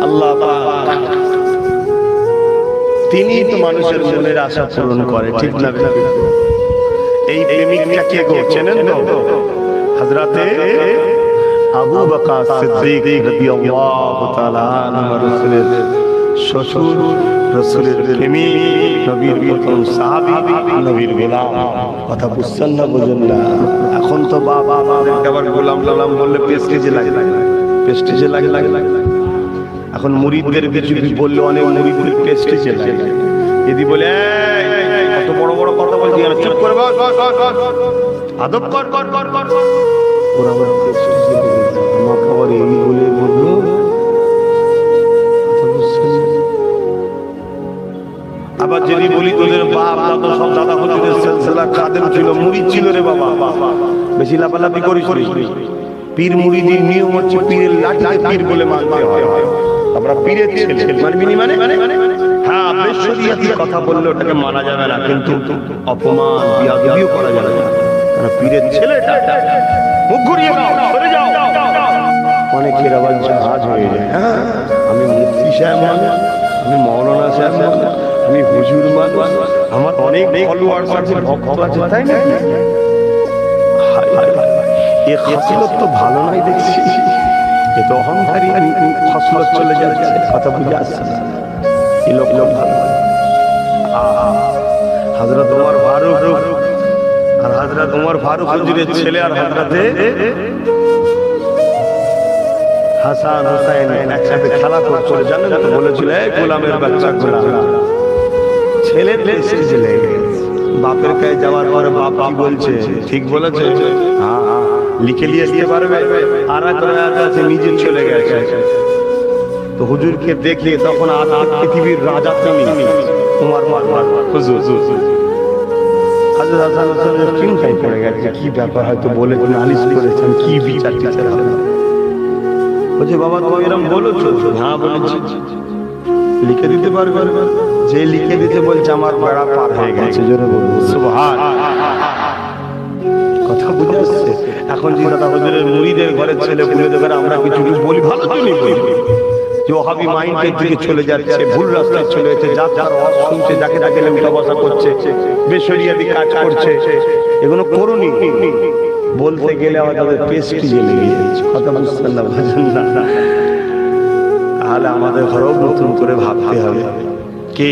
আল্লাহ তিনি তো মানুষের মনের আশা পূরণ করে, ঠিক না? এই প্রেমিকটা কে গো, চেনেন তো? হযরতে আবু বকর সিদ্দিক রাদিয়াল্লাহু তাআলা আনহু, রাসূলের শ্বশুর, রাসূলের প্রেমিক, নবীর প্রথম সাহাবী, নবীর গোলাম। কথা বুঝছেন না, বুঝেন না? এখন তো বাবা আবার গোলাম গোলাম বললে প্রেস্টিজে লাগে, প্রেস্টিজে লাগে। এখন মুরিদদের কিছু বললে অনেক মুরিদদের প্রেস্টিজে লাগে। যদি বলে কত বড় বড় কথা বলছি, চুপ করে বস, আদব কর, ওরা আবার প্রেস্টিজে লাগে। আমাকে আবার এই বলে বললো, আবার যদি বলি তোদের বাপ দাদা সব দাদা হুজুরের সিলসিলা খাদেম ছিল, মুরিদ ছিল রে বাবা, বেশি লাফালাফি করিস। পীর মুরিদের নিয়ম হচ্ছে পীরের লাঠিতে পীর বলে মানতে হয়। আমরা পীরের ছেলে মানবিনি মানে হ্যাঁ, বেশরিয়াতি কথা বললে ওটাকে মানা যাবে না, কিন্তু অপমান বিয়াদবিও করা যাবে না। কারণ পীরের ছেলেটা মুখ ঘুরিয়ে দাও, সরে যাও। অনেকের আবার জাহাজ হয়ে যায়, হ্যাঁ আমি মুফতি সাহেব মানে, আমি মৌলানা সাহেব মানে, আমি হুজুর মানে, আমার অনেক ফলোয়ার্স আছে, ভক্ত আছে, তাই না? এ খাসলত তো ভালো নাই দেখছি, এ তো অহংকারী খাসলত চলে যাচ্ছে। কথা বুঝে আসছে না? এই লোক ভালো। হযরত ওমর ফারুক আর হযরত ওমর ফারুক হুজুরের ছেলে আর হযরতে হাসান হুসাইন একসাথে খেলা করছিল, জানেন তো? বলেছিল এই গোলামের বাচ্চা গোলাম। ছেলের প্রেস্টিজে লেগে গেছে। বাপের কাছে যাওয়ার পরে বাপ কি বলছে, ঠিক বলেছে? হ্যাঁ লিখে নিয়ে আসতে পারবে। আর আছে নিজে চলে গেছে। তো হুজুরকে দেখে তখন আর পৃথিবীর রাজা তিনি তোমার হুজুর হাজরত হাসান হুসাইনের চিন্তায় পড়ে গেছে, কি ব্যাপার, হয়তো বলে নালিশ করেছেন, কি বিচার টিচার হবে। বলছে বাবা তুমি এরকম বলেছো? হ্যাঁ বলেছি। লিখে দিতে পারবে? যে লিখে দিতে বলছে আমার বেড়া পার হয়ে গেছে। জোরে বলবো সুবহান। কথা বুঝে আসছে? এখন যে দাদা হুজুরের মুরিদের ঘরের ছেলে পুলেদের আমরা কিছু বলি, ভালো জন্যই বলি, যে ওহাবি মাইন্ডের দিকে চলে যাচ্ছে, ভুল রাস্তায় চলে যাচ্ছে, যার ওয়াজ শুনছে, যাকে তাকে লেমটা বসা করছে, বেশরিয়াতি কাজ করছে, এগুলো করুনি। বলতে গেলে আমাদের প্রেস্টিজে লেগে যাচ্ছে। কথা বুঝছেন না, বুঝেন না? তাহলে আমাদের ঘরেও নতুন করে ভাবতে হবে, কে